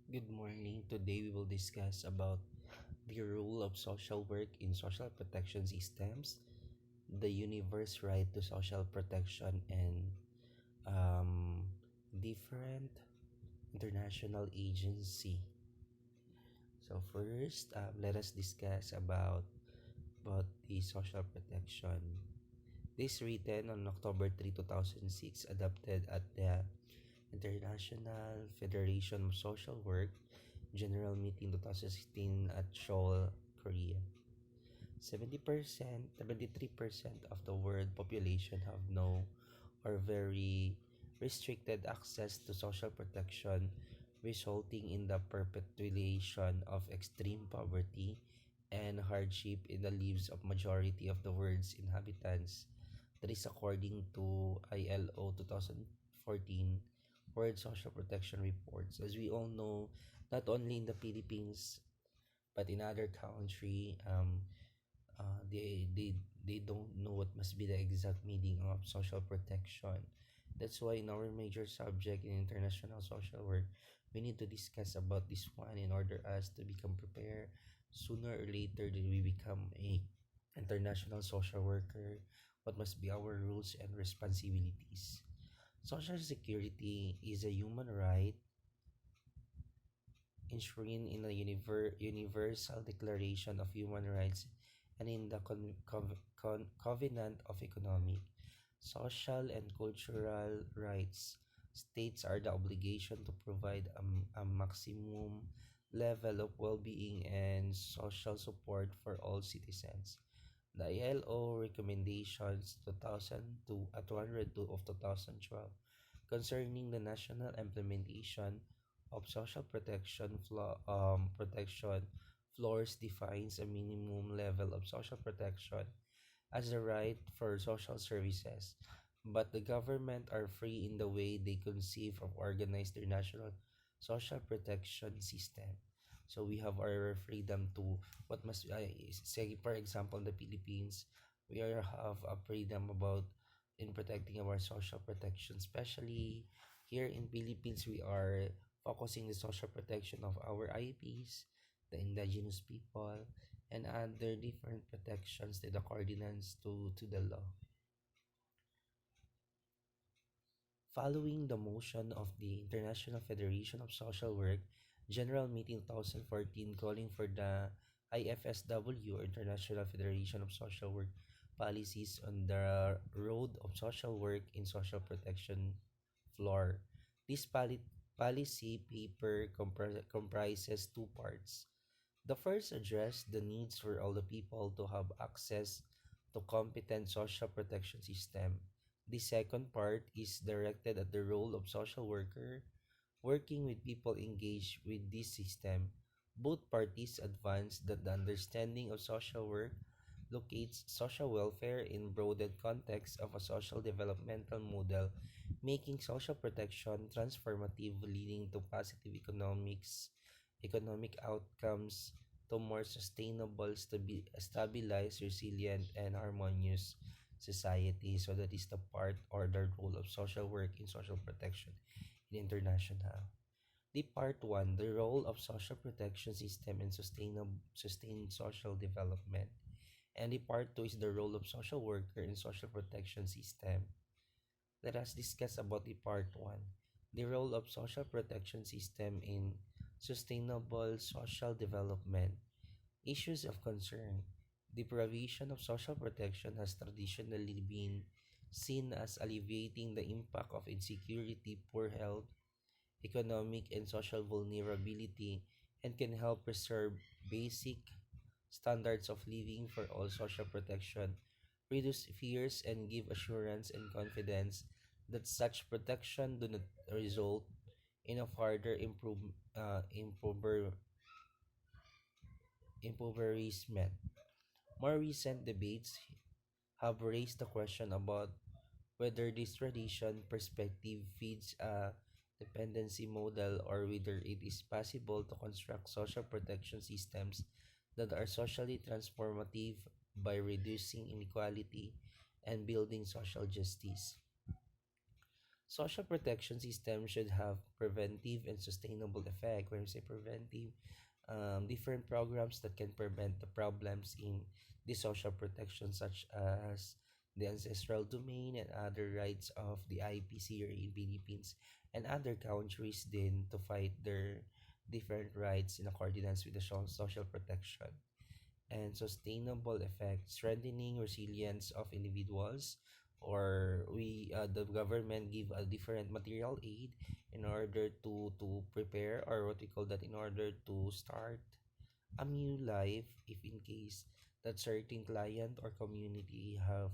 Good morning. Today we will discuss about the role of social work in social protection systems, the universe right to social protection, and um, different international agency. So first, let us discuss about the social protection. This written on October 3, 2006, adopted at the International Federation of Social Work General Meeting 2016 at Seoul, Korea. 73% of the world population have no or very restricted access to social protection, resulting in the perpetuation of extreme poverty and hardship in the lives of majority of the world's inhabitants. That is according to ILO 2014 World Social Protection Reports. As we all know, not only in the Philippines but in other country, uh, they they they don't know what must be the exact meaning of social protection. That's why in our major subject in international social work, we need to discuss about this one in order us to become prepared sooner or later that we become a international social worker. What must be our rules and responsibilities? Social security is a human right enshrined in the Universal Declaration of Human Rights and in the Covenant of Economic, Social, and Cultural Rights. States are the obligation to provide a maximum level of well-being and social support for all citizens. The ILO recommendations 202 of 2012 concerning the national implementation of social protection floors defines a minimum level of social protection as a right for social services, but the government are free in the way they conceive of organize their national social protection system. So we have our freedom to what must say, for example, the Philippines, we are have a freedom about in protecting our social protection, especially here in Philippines. We are focusing the social protection of our IPs, the indigenous people, and other different protections that the coordinates to the law. Following the motion of the International Federation of Social Work General Meeting 2014 calling for the IFSW, International Federation of Social Work policies on the road of social work in social protection floor. This policy paper comprises two parts. The first addressed the needs for all the people to have access to competent social protection system. The second part is directed at the role of social worker working with people engaged with this system. Both parties advance that the understanding of social work locates social welfare in broadened context of a social developmental model, making social protection transformative, leading to positive economic outcomes, to more sustainable, stabilized, resilient, and harmonious society. So that is the part or the role of social work in social protection in international. The part one, the role of social protection system in sustained social development. And the part two is the role of social worker in social protection system. Let us discuss about the part one, the role of social protection system in sustainable social development. Issues of concern. The provision of social protection has traditionally been seen as alleviating the impact of insecurity, poor health, economic and social vulnerability, and can help preserve basic standards of living for all. Social protection reduce fears and give assurance and confidence that such protection do not result in a further impoverishment. More recent debates have raised the question about whether this tradition perspective feeds a dependency model or whether it is possible to construct social protection systems that are socially transformative by reducing inequality and building social justice. Social protection system should have preventive and sustainable effect. When we say preventive, different programs that can prevent the problems in the social protection, such as the ancestral domain and other rights of the IPC or in Philippines and other countries, then to fight their different rights in accordance with the social protection and sustainable effect, strengthening resilience of individuals, or we the government give a different material aid in order to prepare, or what we call that, in order to start a new life if in case that certain client or community have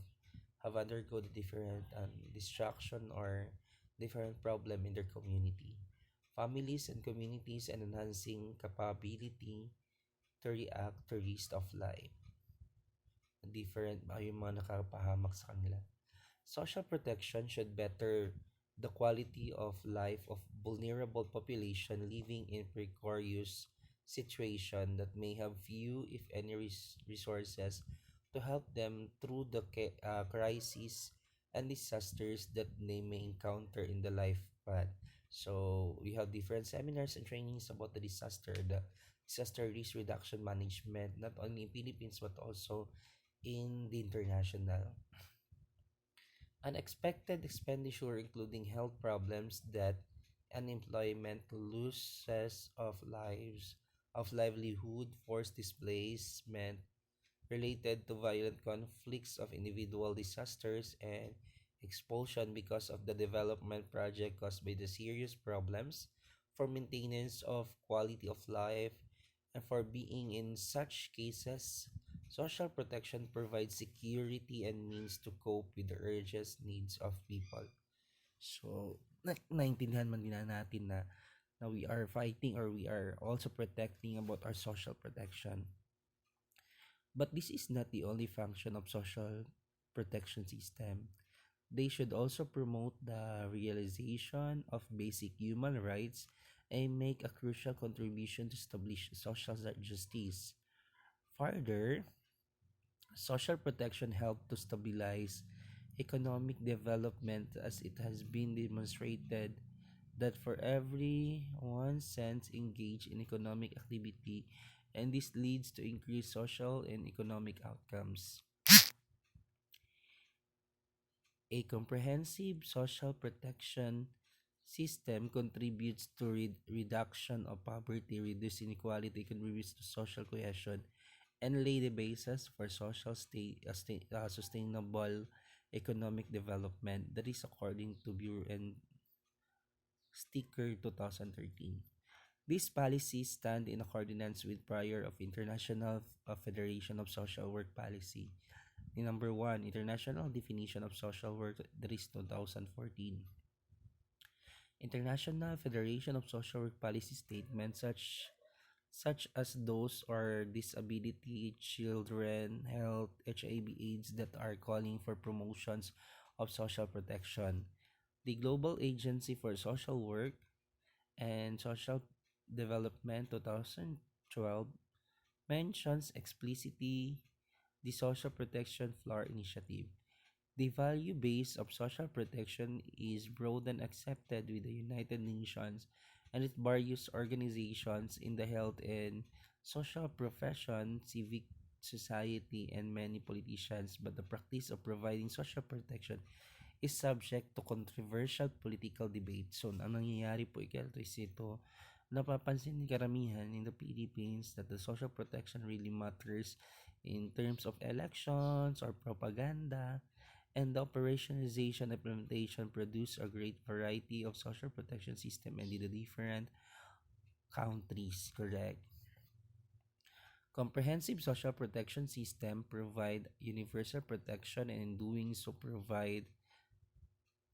undergone different distraction or different problem in their community, families and communities, and enhancing capability to react to risk of life different yung mga nakapahamak sa kanila. Social protection should better the quality of life of vulnerable population living in precarious situation that may have few, if any, resources to help them through the crises and disasters that they may encounter in the life path. So we have different seminars and trainings about the disaster risk reduction management, not only in Philippines but also in the international. Unexpected expenditure including health problems, death, unemployment, losses of livelihood, forced displacement related to violent conflicts of individual disasters, and expulsion because of the development project caused by the serious problems for maintenance of quality of life. And for being in such cases, social protection provides security and means to cope with the urgent needs of people. So, naintindihan man din natin na we are fighting, or we are also protecting about our social protection. But this is not the only function of social protection system. They should also promote the realization of basic human rights and make a crucial contribution to establish social justice. Further, social protection help to stabilize economic development, as it has been demonstrated that for every 1 cent engaged in economic activity, and this leads to increased social and economic outcomes. A comprehensive social protection system contributes to reduction of poverty, reduce inequality, contributes to social cohesion, and lay the basis for sustainable economic development. That is according to Bureau and Sticker 2013. These policies stand in accordance with prior of International Federation of Social Work Policy. The number one, International Definition of Social Work, that is 2014. International Federation of Social Work Policy statements such as those are disability, children, health, HIV/AIDS that are calling for promotions of social protection. The Global Agency for Social Work and Social Development 2012 mentions explicitly the Social Protection Floor Initiative. The value base of social protection is broad and accepted with the United Nations and its various organizations in the health and social profession, civic society, and many politicians, but the practice of providing social protection is subject to controversial political debate. So, ang nangyayari po ito is ito, napapansin ni karamihan in the Philippines that the social protection really matters in terms of elections or propaganda, and the operationalization and implementation produce a great variety of social protection system and in the different countries, correct? Comprehensive social protection system provide universal protection, and in doing so provide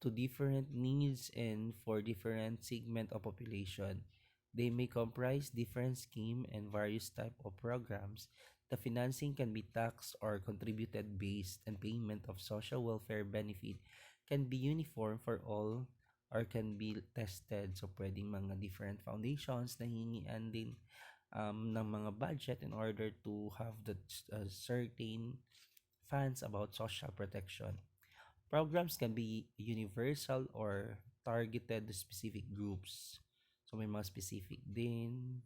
to different needs and for different segment of population. They may comprise different scheme and various type of programs. The financing can be tax or contributed based, and payment of social welfare benefit can be uniform for all or can be tested. So, pwedeng mga different foundations na hingian din ng mga budget in order to have the certain funds about social protection. Programs can be universal or targeted to specific groups. So may mga specific din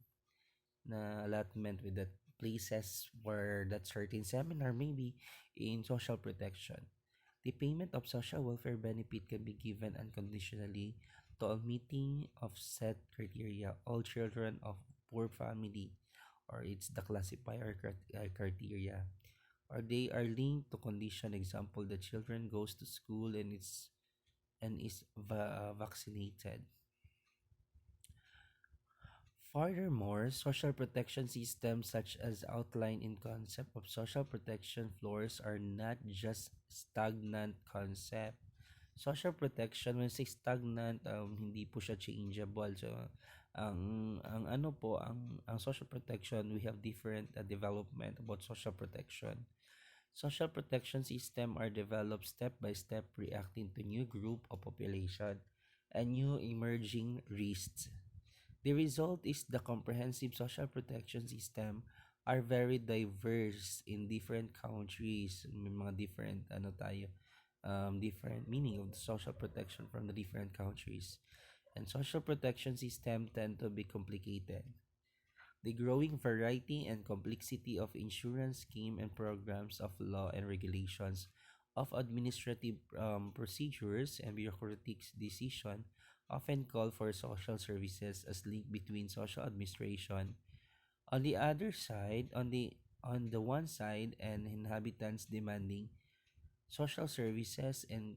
na allotment with that places where that certain seminar maybe in social protection. The payment of social welfare benefit can be given unconditionally to all meeting of set criteria, all children of poor family, or it's the classifier criteria, or they are linked to condition. Example, the children goes to school and is vaccinated. Furthermore, social protection systems such as outlined in concept of social protection floors are not just stagnant concept. Social protection, when say stagnant, hindi po siya changeable. So, ang ano po, ang social protection, we have different development about social protection. Social protection system are developed step by step reacting to new group of population and new emerging risks. The result is the comprehensive social protection system are very diverse in different countries. May mga different different meaning of the social protection from the different countries. And social protection system tend to be complicated. The growing variety and complexity of insurance scheme and programs of law and regulations of administrative procedures and bureaucratic decision often call for social services as link between social administration on the other side on the one side and inhabitants demanding social services and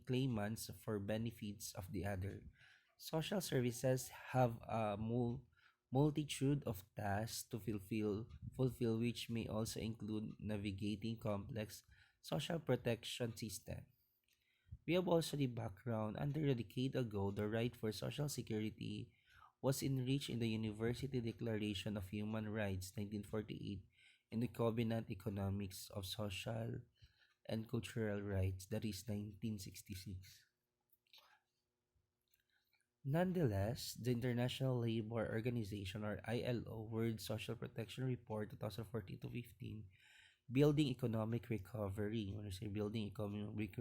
claimants for benefits of the other. Social services have a multitude of tasks to fulfill which may also include navigating complex social protection system. We have also the background. Under a decade ago, the right for social security was enriched in the University Declaration of Human Rights 1948 in the Covenant Economics of Social and Cultural Rights, that is 1966. Nonetheless, the International Labour Organization or ILO World Social Protection Report 2014 to 15, Building Economic Recovery. When I say building economic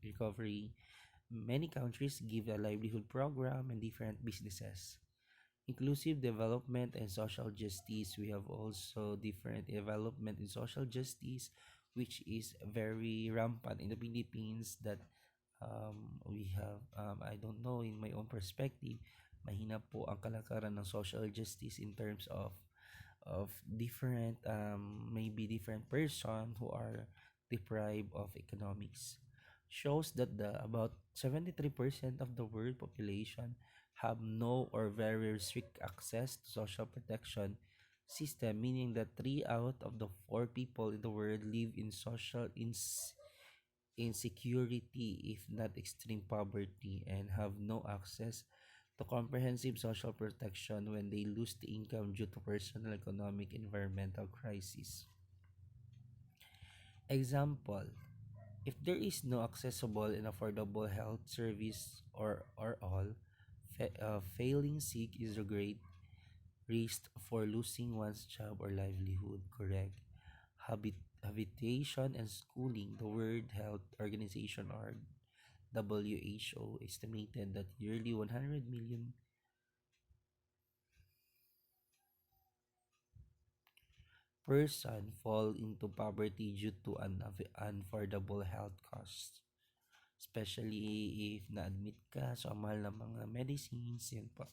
recovery, many countries give a livelihood program and different businesses. Inclusive development and social justice. We have also different development in social justice, which is very rampant in the Philippines. That we have, I don't know, in my own perspective, mahina po ang kalakaran ng social justice in terms of different maybe different person who are deprived of economics. Shows that the about 73% of the world population have no or very restrict access to social protection system, meaning that 3 out of the 4 people in the world live in social insecurity, if not extreme poverty, and have no access to comprehensive social protection when they lose the income due to personal, economic, environmental crisis. Example, if there is no accessible and affordable health service or all, failing sick is a great risk for losing one's job or livelihood, correct? Habitation and schooling, the World Health Organization or WHO estimated that yearly 100 million person fall into poverty due to unaffordable health costs. Especially if na-admit ka sa mahal ng mga medicines, yun po.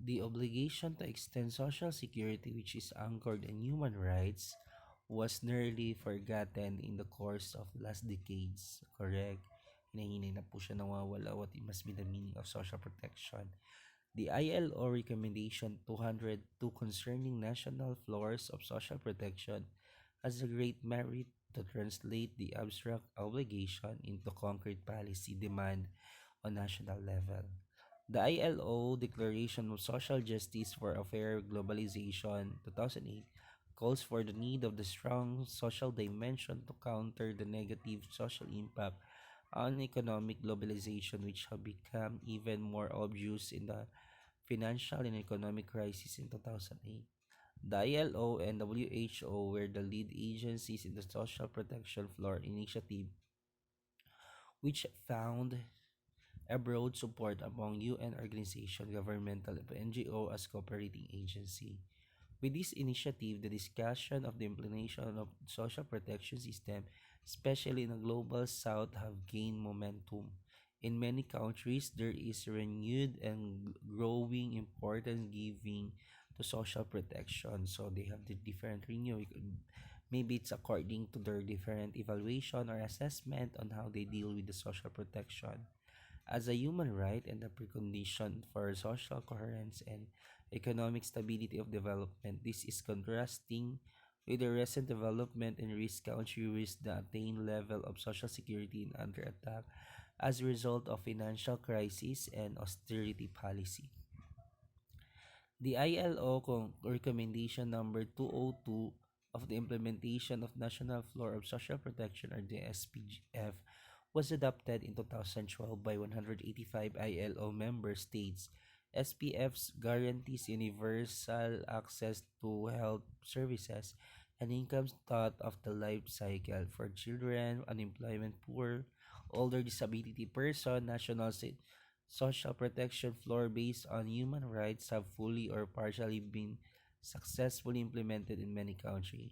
The obligation to extend social security, which is anchored in human rights, was nearly forgotten in the course of last decades. Correct? Hinahinay na po siya nawawala what it must be the meaning of social protection. The ILO Recommendation 202 concerning national floors of social protection has a great merit to translate the abstract obligation into concrete policy demand on national level. The ILO Declaration of Social Justice for a Fair Globalization 2008 calls for the need of the strong social dimension to counter the negative social impact on economic globalization, which have become even more obvious in the financial and economic crisis in 2008. The ILO and WHO were the lead agencies in the Social Protection Floor Initiative, which found a broad support among UN organizations, governmental NGO as cooperating agency. With this initiative, the discussion of the implementation of social protection system, especially in the global south, have gained momentum. In many countries, there is renewed and growing importance giving to social protection. So they have the different renew. Maybe it's according to their different evaluation or assessment on how they deal with the social protection as a human right and a precondition for social coherence and economic stability of development. This is contrasting with the recent development in risk country risk the attained level of social security in under attack as a result of financial crisis and austerity policy. The ILO recommendation number 202 of the implementation of National Floor of Social Protection or the SPF was adopted in 2012 by 185 ILO member states. SPFs guarantees universal access to health services and income thought of the life cycle for children, unemployment poor, older disability person, social protection floor based on human rights have fully or partially been successfully implemented in many countries.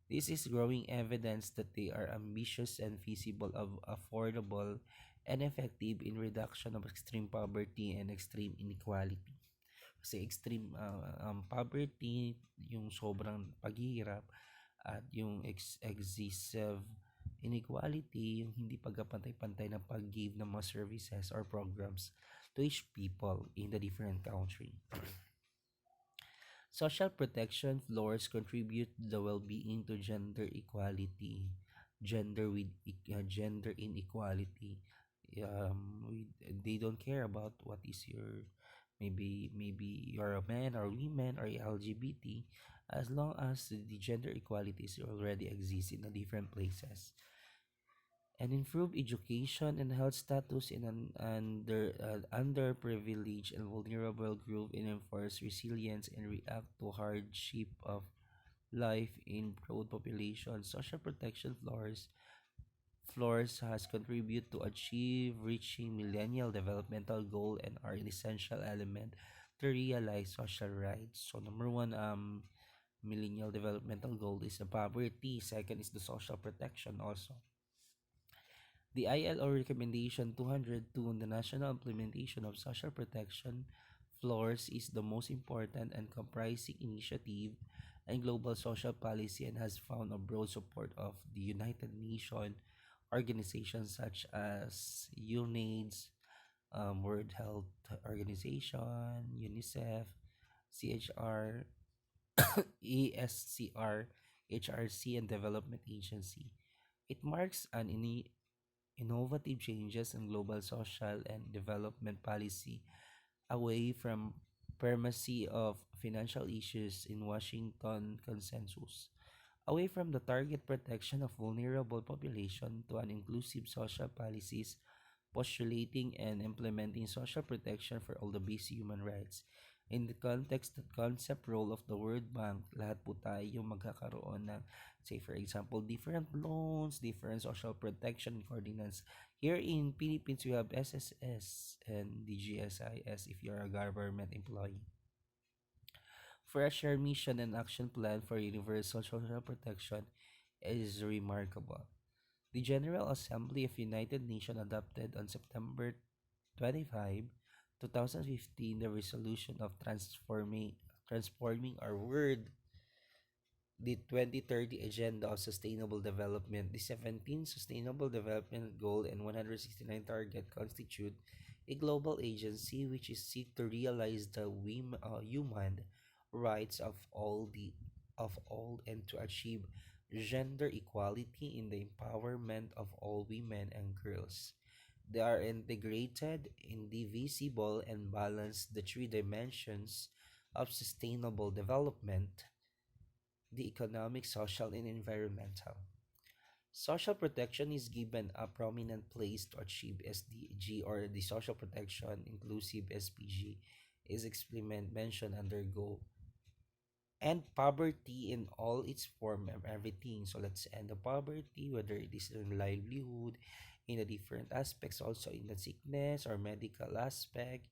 This is growing evidence that they are ambitious and feasible of affordable and effective in reduction of extreme poverty and extreme inequality. Kasi extreme poverty, yung sobrang paghihirap, at yung excessive inequality, yung hindi pagkapantay-pantay ng pag-give ng mga services or programs to each people in the different country. Social protection floors contribute the well-being to gender equality, gender inequality. They don't care about what is your maybe you're a man or women or LGBT, as long as the gender equalities already exist in the different places and improve education and health status in an underprivileged and vulnerable group and enforce resilience and react to hardship of life in broad population. Social protection floors has contributed to achieve reaching millennial developmental goal and are an essential element to realize social rights. So number one, millennial developmental goal is the poverty. Second is the social protection also. The ILO Recommendation 202 on the national implementation of social protection floors is the most important and comprising initiative in global social policy and has found a broad support of the United Nations organizations such as UNAIDS, World Health Organization, UNICEF, CHR, ESCR, HRC, and Development Agency. It marks an innovative changes in global social and development policy away from primacy of financial issues in Washington consensus, away from the target protection of vulnerable population to an inclusive social policies postulating and implementing social protection for all the basic human rights. In the context at concept role of the World Bank, lahat po tayo magkakaroon ng, say for example, different loans, different social protection coordinates. Here in Philippines, we have SSS and DGSIS if you're a government employee. For a shared mission and action plan for universal social protection is remarkable. The General Assembly of United Nations adopted on September 25, 2015 the resolution of transforming our world, the 2030 Agenda of Sustainable Development. The 17 Sustainable Development Goal and 169 target constitute a global agency which is seek to realize the human rights of all and to achieve gender equality in the empowerment of all women and girls. They are integrated, indivisible, and balance the three dimensions of sustainable development: the economic, social, and environmental. Social protection is given a prominent place to achieve SDG or the social protection inclusive SPG is experiment mentioned under Go End poverty in all its form and everything. So let's end the poverty, whether it is in livelihood, in the different aspects, also in the sickness or medical aspect.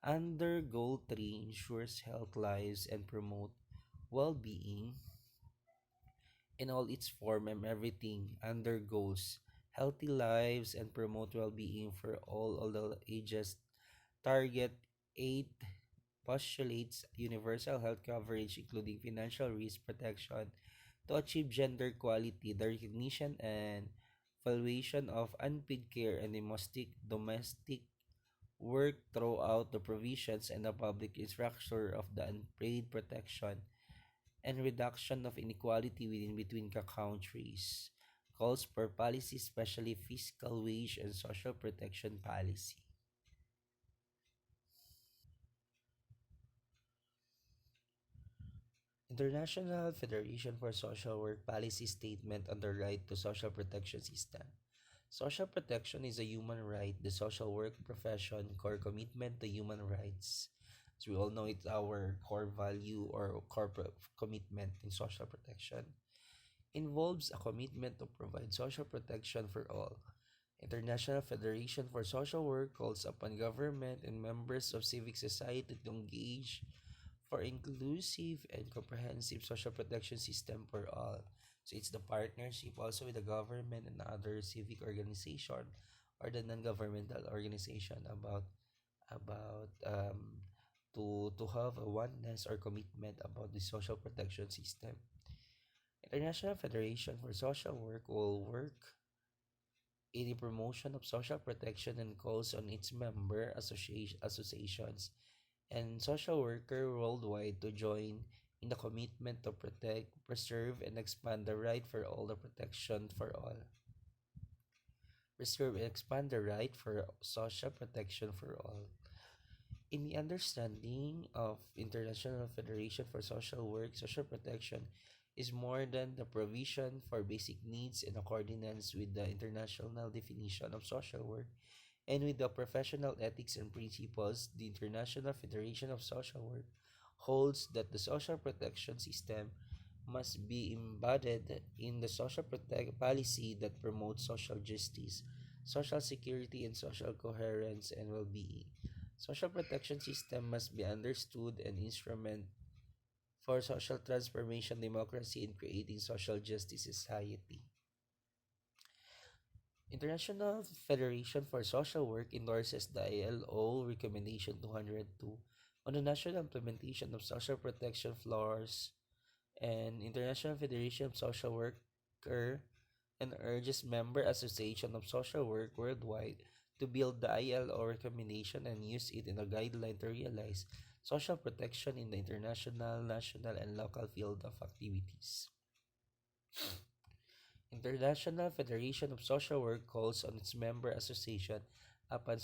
Under goal 3 ensures health lives and promote well-being in all its form and everything. Under goals healthy lives and promote well-being for all the ages. Target 8 postulates universal health coverage, including financial risk protection, to achieve gender equality, the recognition and valuation of unpaid care and domestic work throughout the provisions and the public structure of the unpaid protection and reduction of inequality within between countries. Calls for policy, especially fiscal, wage, and social protection policy. International Federation for Social Work Policy Statement on the Right to Social Protection System. Social protection is a human right. The social work profession core commitment to human rights. As we all know, it's our core value or commitment in social protection. Involves a commitment to provide social protection for all. International Federation for Social Work calls upon government and members of civic society to engage for inclusive and comprehensive social protection system for all. So it's the partnership also with the government and other civic organization or the non-governmental organization about to have a oneness or commitment about the social protection system. International Federation for Social Work will work in the promotion of social protection and calls on its member associations and social workers worldwide to join in the commitment to protect, preserve, and expand the right for all the protection for all. Preserve and expand the right for social protection for all. In the understanding of International Federation for Social Work, social protection is more than the provision for basic needs in accordance with the international definition of social work and with the professional ethics and principles. The International Federation of Social Work holds that the social protection system must be embedded in the social policy that promotes social justice, social security, and social coherence and well-being. Social protection system must be understood an instrument for social transformation, democracy, and creating social justice society. International Federation for Social Work endorses the ILO Recommendation 202 on the national implementation of social protection floors and International Federation of Social Worker and urges member association of social work worldwide to build the ILO recommendation and use it in a guideline to realize social protection in the international, national, and local field of activities. International Federation of Social Work calls on its member association upon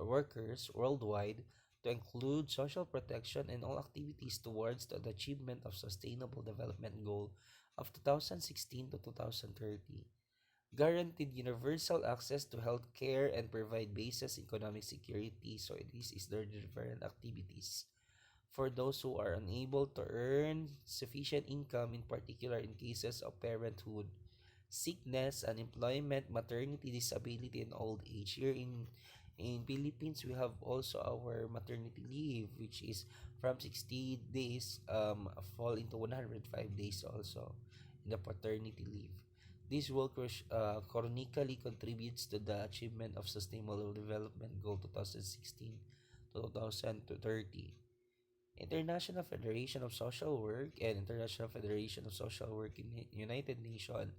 workers worldwide to include social protection in all activities towards the achievement of Sustainable Development Goal of 2016 to 2030. Guaranteed universal access to health care and provide basic economic security. So this is their different activities for those who are unable to earn sufficient income, in particular in cases of parenthood, sickness, unemployment, maternity, disability, and old age. Here in Philippines, we have also our maternity leave, which is from 60 days fall into 105 days also in the paternity leave. This will chronically contributes to the achievement of Sustainable Development Goal 2016 to 2030. International Federation of Social Work and International Federation of Social Work in United Nations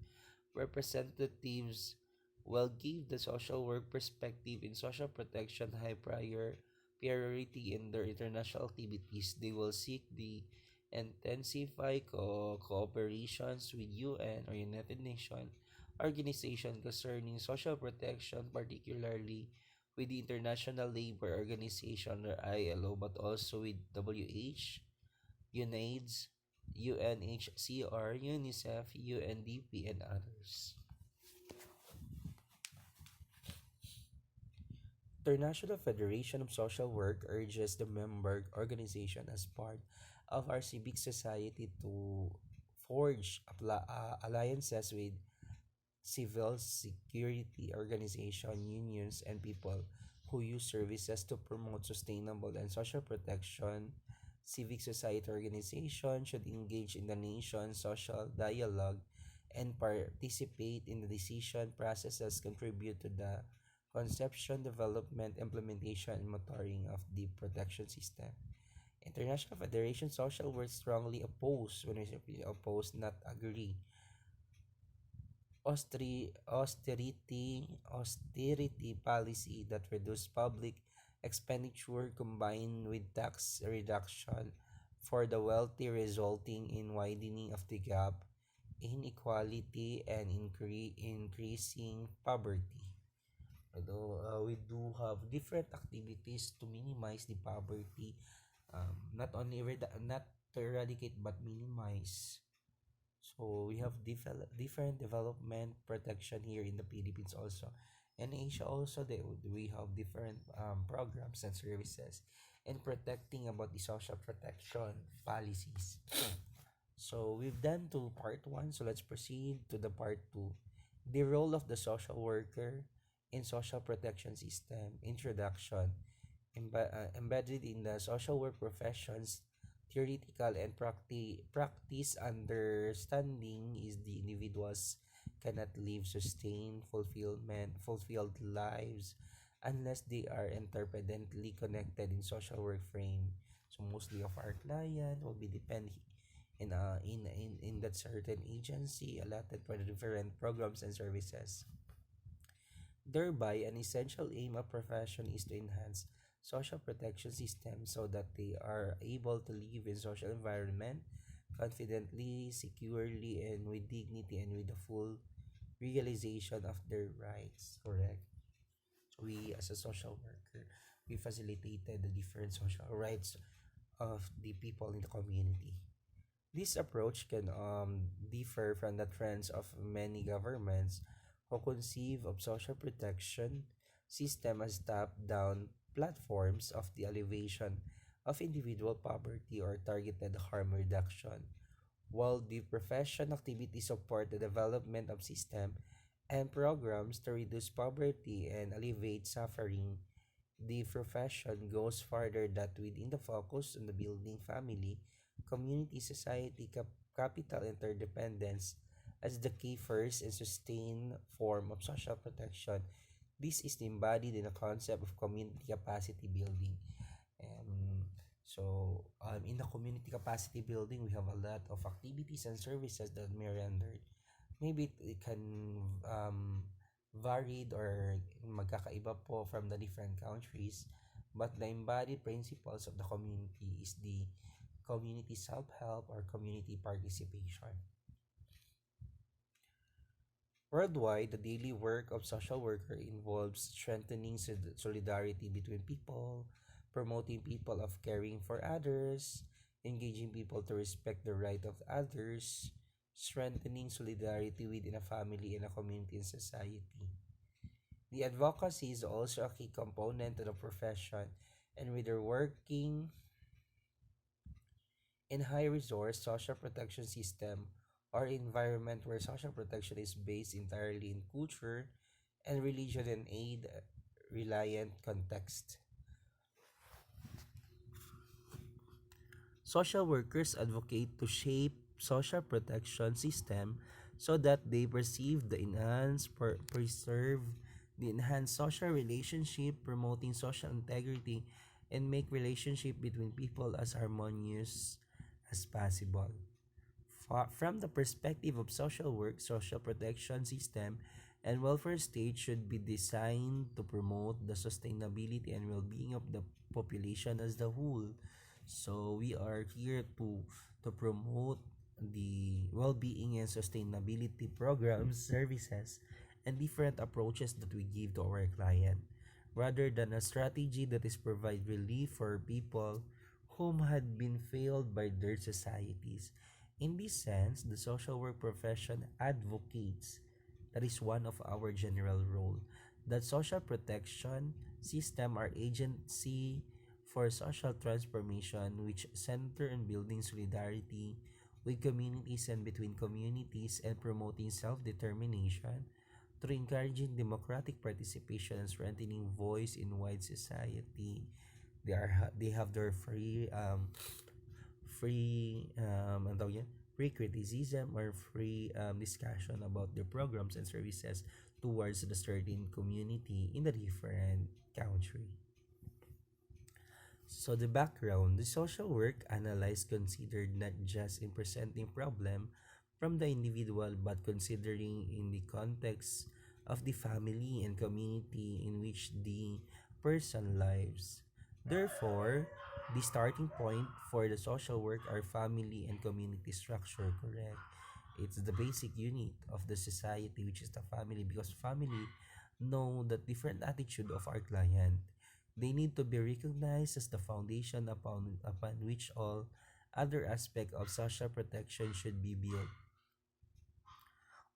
representatives will give the social work perspective in social protection high priority in their international activities. They will seek the intensify cooperations with UN or United Nations organization concerning social protection, particularly with the International Labor Organization or ILO, but also with WH, UNAIDS, UNHCR, UNICEF, UNDP, and others. International Federation of Social Work urges the member organization as part of our civic society to forge alliances with civil security organization, unions, and people who use services to promote sustainable and social protection. Civic society organization should engage in the nation's social dialogue and participate in the decision processes, contribute to the conception, development, implementation, and monitoring of the protection system. International Federation Social Work strongly oppose, when we say oppose, not agree, austerity policy that reduce public expenditure combined with tax reduction for the wealthy, resulting in widening of the gap, inequality, and increasing poverty. Although we do have different activities to minimize the poverty, not only not to eradicate but minimize. So we have different development protection here in the Philippines also. And Asia also, we have different programs and services in protecting about the social protection policies. So we've done to part one. So let's proceed to the part two. The role of the social worker in social protection system. Introduction. Embedded in the social work professions, theoretical and practice understanding is the individuals cannot live fulfilled lives unless they are interdependently connected in social work frame. So mostly of our client will be depend in that certain agency allotted for the different programs and services. Thereby, an essential aim of profession is to enhance social protection systems so that they are able to live in social environment confidently, securely, and with dignity and with the full realization of their rights. Correct. So we, as a social worker, we facilitated the different social rights of the people in the community. This approach can differ from the trends of many governments who conceive of social protection system as top-down platforms of the elevation of individual poverty or targeted harm reduction, while the profession activity support the development of system and programs to reduce poverty and alleviate suffering. The profession goes further that within the focus on the building family, community, society, capital interdependence as the key first and sustained form of social protection. This is embodied in the concept of community capacity building. In the community capacity building, we have a lot of activities and services that may rendered. Maybe it can varied or magkakaiba po from the different countries, but the embodied principles of the community is the community self-help or community participation. Worldwide, the daily work of social worker involves strengthening solidarity between people, promoting people of caring for others, engaging people to respect the right of others, strengthening solidarity within a family and a community and society. The advocacy is also a key component of the profession, and whether working in high resource social protection system or environment where social protection is based entirely in culture and religion and aid reliant context. Social workers advocate to shape social protection system so that they perceive the preserve the enhanced social relationship, promoting social integrity, and make relationship between people as harmonious as possible. From the perspective of social work, social protection system and welfare state should be designed to promote the sustainability and well-being of the population as the whole. So we are here to promote the well-being and sustainability programs, services, and different approaches that we give to our client, rather than a strategy that is provide relief for people whom had been failed by their societies. In this sense, the social work profession advocates, that is one of our general role, that social protection system are agency for social transformation, which center on building solidarity with communities and between communities and promoting self-determination through encouraging democratic participation and strengthening voice in wide society. They have their ano tawag yan? Free criticism or free discussion about their programs and services towards the certain community in the different country. So the background, the social work analyzed considered not just in presenting problem from the individual but considering in the context of the family and community in which the person lives. Therefore, the starting point for the social work are family and community structure, correct? It's the basic unit of the society, which is the family, because family know the different attitude of our client. They need to be recognized as the foundation upon which all other aspect of social protection should be built.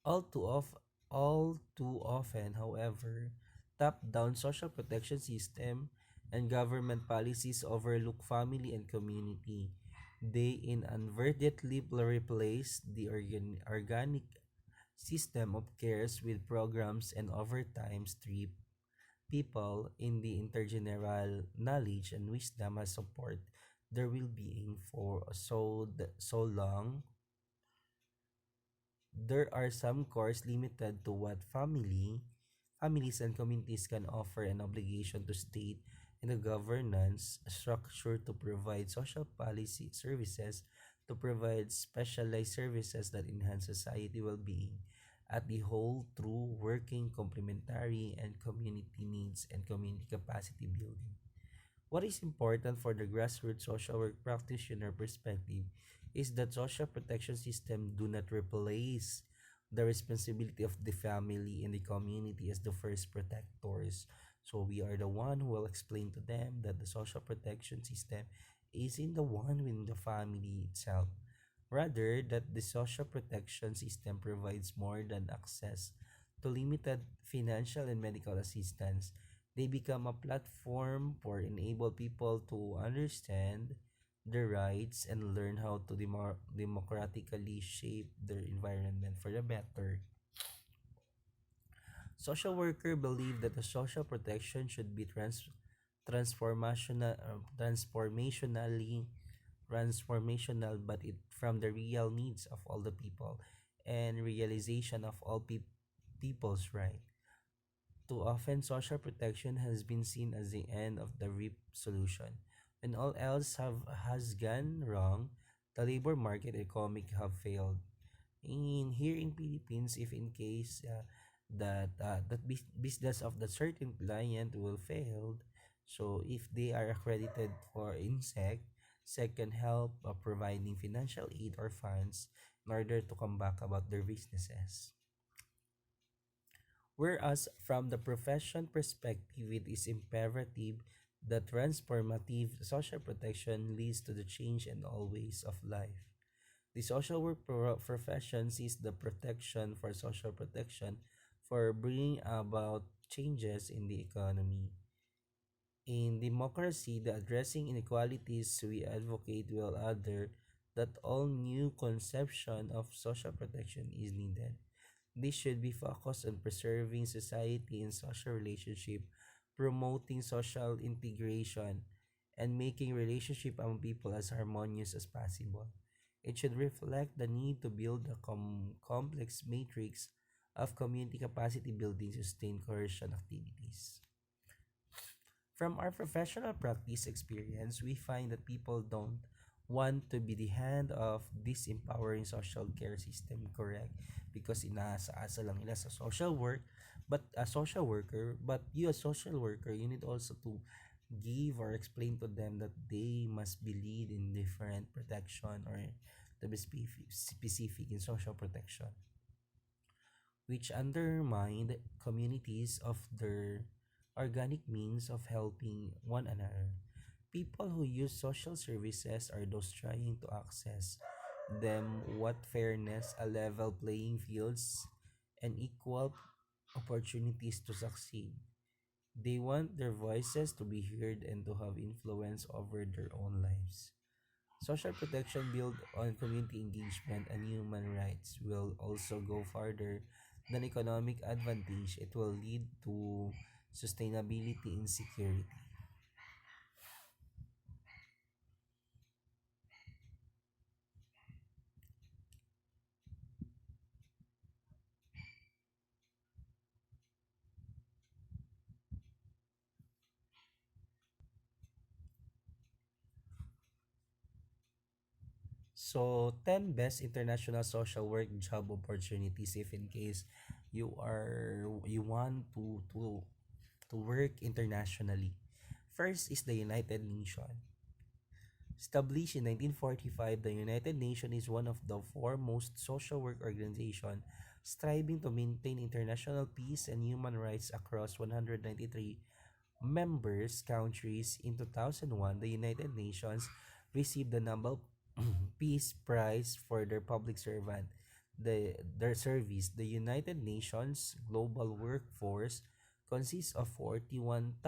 All too of all too often, however, top-down social protection system and government policies overlook family and community. They inadvertently replace the organic system of cares with programs and over time strip people in the intergeneral knowledge and wisdom as support their well-being for so long. There are some course limited to what families and communities can offer, an obligation to state and a governance structure to provide social policy services, to provide specialized services that enhance society well-being at the whole through working complementary and community needs and community capacity building. What is important for the grassroots social work practitioner perspective is that social protection system do not replace the responsibility of the family and the community as the first protectors. So we are the one who will explain to them that the social protection system isn't the one within the family itself. Rather, that the social protection system provides more than access to limited financial and medical assistance. They become a platform for enable people to understand their rights and learn how to democratically shape their environment for the better. Social worker believe that the social protection should be transformationally transformational, but it from the real needs of all the people and realization of all people's right. Too often, social protection has been seen as the end of the RIP solution. When all else has gone wrong, the labor market and economic have failed. In here in Philippines, if in case that business of the certain client will fail, so if they are accredited for insect, second help providing financial aid or funds in order to come back about their businesses. Whereas from the profession perspective, it is imperative that transformative social protection leads to the change in all ways of life. The social work profession sees the protection for social protection for bringing about changes in the economy. In democracy, the addressing inequalities we advocate will other that all new conception of social protection is needed. This should be focused on preserving society and social relationship, promoting social integration, and making relationship among people as harmonious as possible. It should reflect the need to build a complex matrix of community capacity building sustained coercion activities. From our professional practice experience, we find that people don't want to be the hand of this empowering social care system, correct? Because inaasa-asa lang nila sa social work, but a social worker, but you as social worker, you need also to give or explain to them that they must be lead in different protection or to be specific in social protection, which undermined communities of their organic means of helping one another. People who use social services are those trying to access them what fairness, a level playing fields, and equal opportunities to succeed. They want their voices to be heard and to have influence over their own lives. Social protection built on community engagement and human rights will also go farther than economic advantage. It will lead to sustainability and security. So, 10 best international social work job opportunities if in case you want to work internationally. First is the United Nations. Established in 1945, the United Nations is one of the foremost social work organizations striving to maintain international peace and human rights across 193 members countries. In 2001, the United Nations received the Nobel Peace Prize for their public servant. Their service. The United Nations global workforce consists of 41,000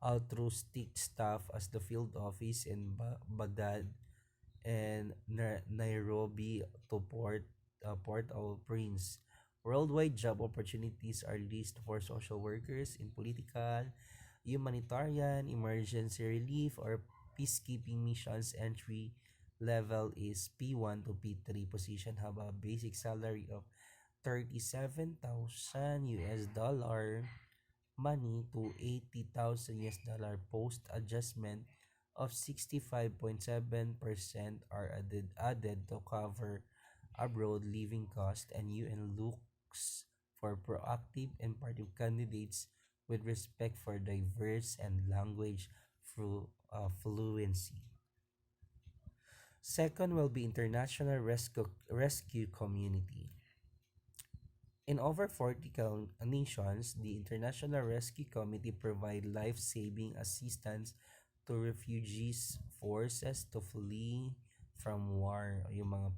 altruistic staff as the field office in Baghdad and Nairobi to Port-au-Prince. Worldwide job opportunities are leased for social workers in political, humanitarian, emergency relief, or peacekeeping missions. Entry level is P1 to P3. Position have a basic salary of 37,000 US dollar money to 80,000 US dollar. Post adjustment of 65.7% are added to cover abroad living cost, and UN looks for proactive and party candidates with respect for diverse and language fluency. Second will be international rescue community. In over 40 nations, the International Rescue Committee provide life-saving assistance to refugees forces to flee from war. Yung mga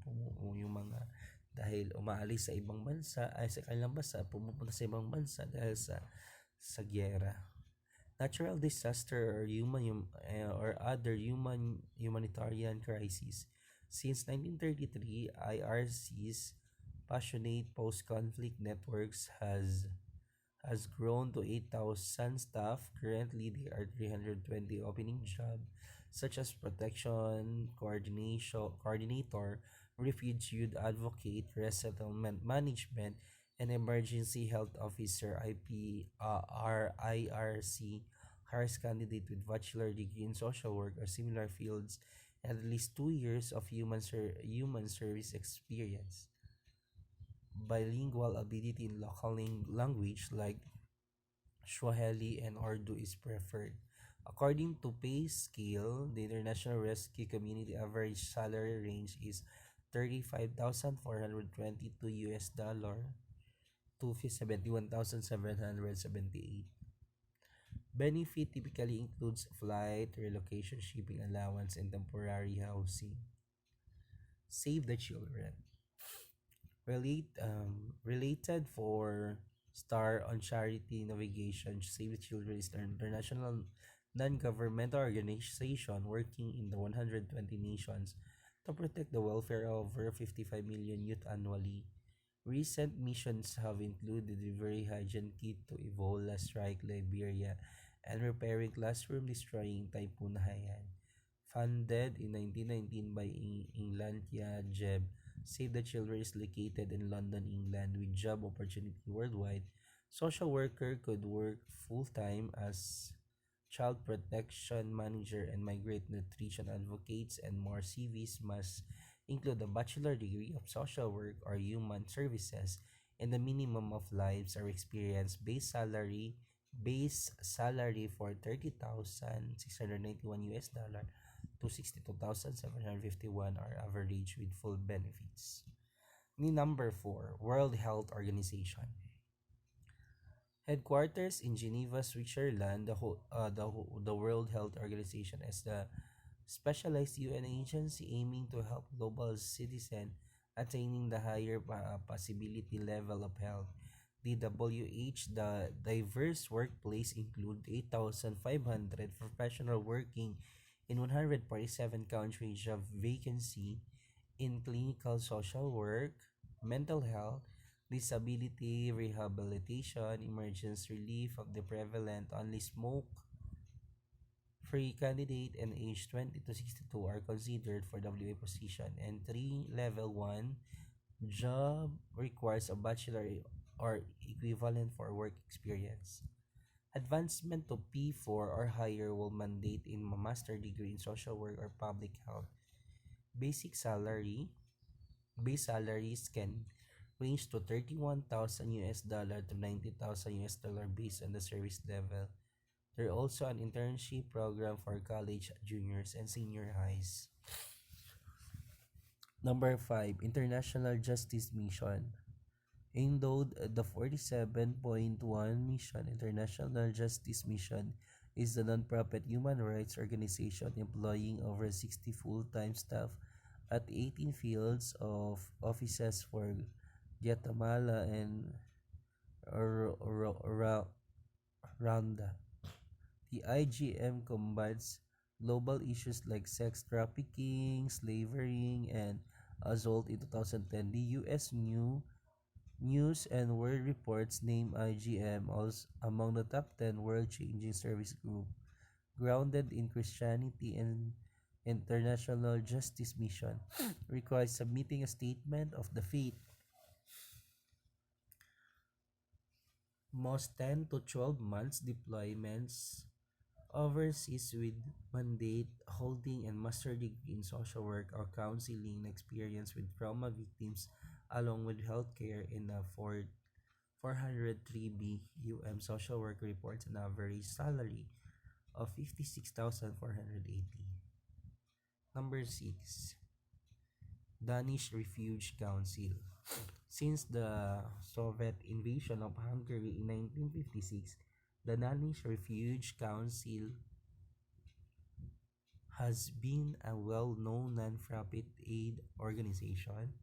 dahil umaalis sa ibang bansa ay sa kanilang bansa pumupunta sa ibang bansa dahil sa giyera. Natural disaster or or other humanitarian crises. Since 1933, IRC's passionate post-conflict networks has grown to 8,000 staff. Currently, there are 320 opening jobs, such as protection coordinator, refugee advocate, resettlement management, and emergency health officer. IRC hires candidate with bachelor degree in social work or similar fields and at least 2 years of human service experience. Bilingual ability in local language like Swahili and Urdu is preferred. According to pay scale, the International Rescue Community average salary range is 35,422 US dollar to 71,778. Benefit typically includes flight, relocation, shipping allowance, and temporary housing. Save the children. Related for star on charity navigation. Save the Children is an international non-governmental organization working in the 120 nations to protect the welfare of over 55 million youth annually. Recent missions have included delivering hygiene kit to Ebola strike Liberia and repairing classroom destroying Typhoon Haiyan. Funded in 1919 by Englantia Jeb, Save the Children is located in London, England, with job opportunity worldwide. Social worker could work full-time as child protection manager and migrate nutrition advocates, and more. CVs must include a bachelor degree of social work or human services and the minimum of lives or experience. Base salary for 30,691 US dollar to 62,751 are average with full benefits. Number 4, World Health Organization. Headquarters in Geneva, Switzerland, the World Health Organization is the specialized UN agency aiming to help global citizens attaining the higher possibility level of health. DWH, the diverse workplace include 8,500 professional working in 147 countries of vacancy in clinical social work, mental health, disability rehabilitation, emergency relief of the prevalent only smoke free candidate and age 20 to 62 are considered for WA position, and 3 level 1 job requires a bachelor or equivalent for work experience. Advancement to P4 or higher will mandate in a master degree in social work or public health. Basic salary, base salaries can range to 31,000 US dollar to 90,000 US dollar based on the service level. There is also an internship program for college juniors and senior highs. Number 5, International Justice Mission. Endowed the 47.1 Mission, International Justice Mission is a non-profit human rights organization employing over 60 full-time staff at 18 fields of offices for Guatemala and Rwanda. The IGM combats global issues like sex trafficking, slavery, and assault. In 2010, the U.S. News and World Reports named IGM as among the top 10 world-changing service group grounded in Christianity and international justice mission requires submitting a statement of the faith. Most 10 to 12 months deployments overseas with mandate holding and master degree in social work or counseling experience with trauma victims along with healthcare in the 403B social work reports an average salary of 56,480. Number 6. Danish Refuge Council. Since the Soviet invasion of Hungary in 1956, the Danish Refuge Council has been a well-known non-profit aid organization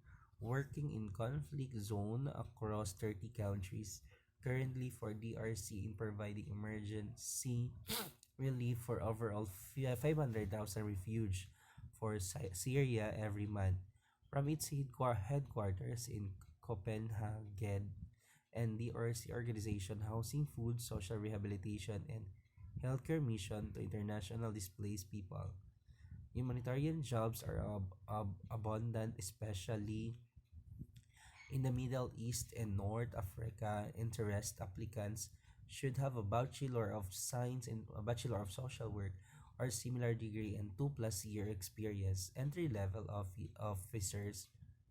working in conflict zone across 30 countries, currently for DRC in providing emergency relief for overall 500,000 refugees for Syria every month. From its headquarters in Copenhagen, and the DRC organization housing food, social rehabilitation, and healthcare mission to international displaced people. Humanitarian jobs are abundant, especially in the Middle East and North Africa. Interest applicants should have a Bachelor of Science and a Bachelor of Social Work or similar degree and 2+ year experience. Entry level of officers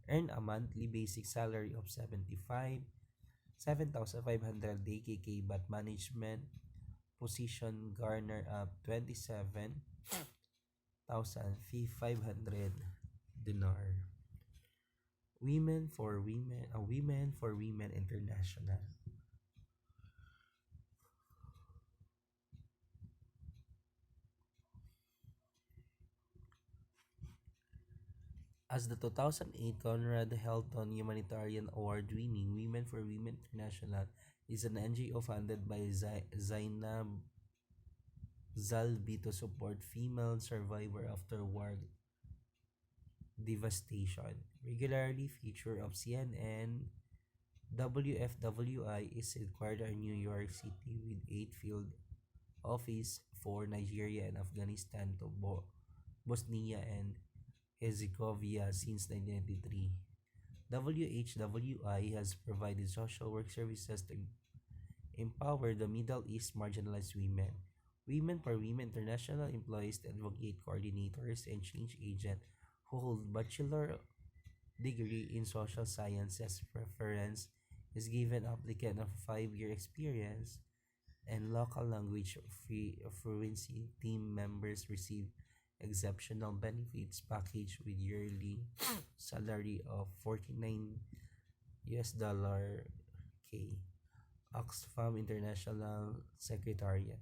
earn a monthly basic salary of 7,500 DKK, but management position garner up 27,500 dinar. Women for Women International. As the 2008 Conrad Helton Humanitarian Award winning Women for Women International is an NGO funded by Zainab Zalbi to support female survivor after war devastation. Regularly feature of CNN, WFWI is headquartered in New York City with 8 field office for Nigeria and Afghanistan to Bosnia and Herzegovina since 1993. WHWI has provided social work services to empower the Middle East marginalized women. Women for Women International employs advocate coordinators and change agents who hold bachelor degree in social sciences. Preference is given applicant of 5-year experience and local language fluency. Team members receive exceptional benefits package with yearly salary of 49 US dollar K. Oxfam International Secretariat.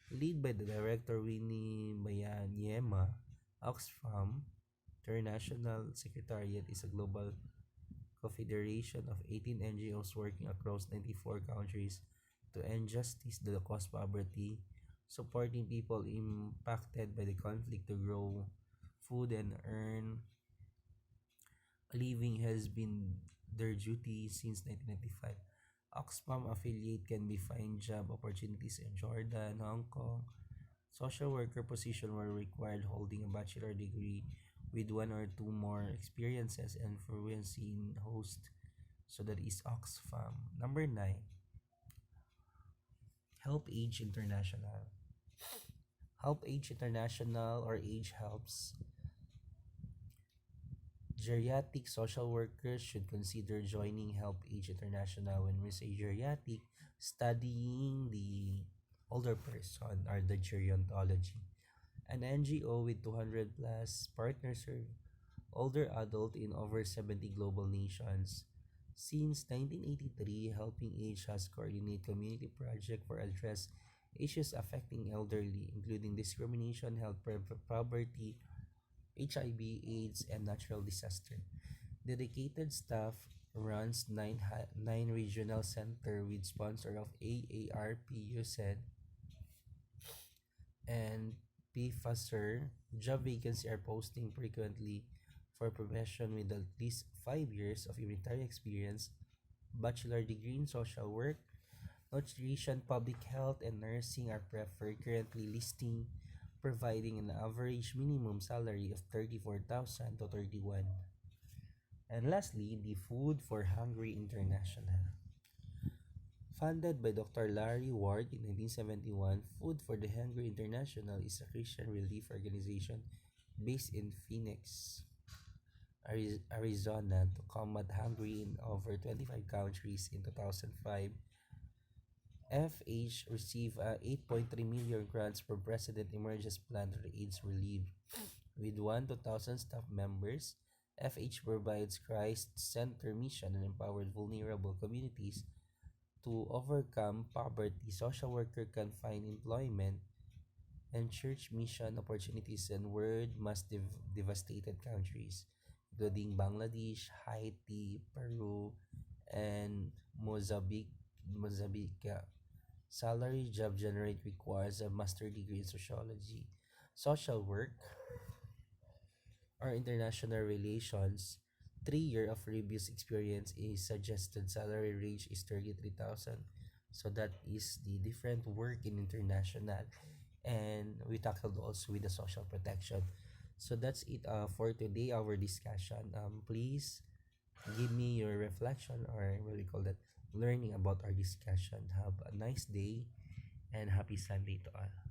Led by the director Winnie Bayanyema, Oxfam International Secretariat is a global confederation of 18 NGOs working across 94 countries to end justice to the cause poverty, supporting people impacted by the conflict to grow food and earn a living has been their duty since 1995. Oxfam affiliate can be find job opportunities in Jordan, Hong Kong. Social worker position were required holding a bachelor degree with one or two more experiences and fluency in host. So that is Oxfam. Number 9, Help Age International. Help Age International or Age Helps geriatric social workers should consider joining Help Age International. When we say geriatric, studying the older person or the gerontology. An NGO with 200 plus partners serve older adult in over 70 global nations. Since 1983, Helping Age has coordinated community projects for address issues affecting elderly, including discrimination, poverty, HIV, AIDS, and natural disaster. Dedicated staff runs nine regional center with sponsor of AARP USAID and PFASER. Job vacancy are posting frequently for profession with at least 5 years of humanitarian experience, bachelor degree in social work, nutrition, public health, and nursing are preferred, currently listing providing an average minimum salary of 34,000 to 31. And lastly, the Food for Hungry International. Founded by Dr. Larry Ward in 1971, Food for the Hungry International is a Christian relief organization based in Phoenix, Arizona to combat hunger in over 25 countries. In 2005, FH received a 8.3 million grants from President Emergency Plan for AIDS relief. With 1 to 1,000 staff members, FH provides Christ-centered mission and empowered vulnerable communities to overcome poverty. Social worker can find employment and church mission opportunities in world most devastated countries, including Bangladesh, Haiti, Peru, and Mozambique. Salary job generate requires a master degree in sociology, social work, or international relations. 3 year of previous experience is suggested salary range is 33,000. So that is the different work in international. And we tackled also with the social protection. So that's it for today, our discussion. Please give me your reflection or what we call that, learning about our discussion. Have a nice day and happy Sunday to all.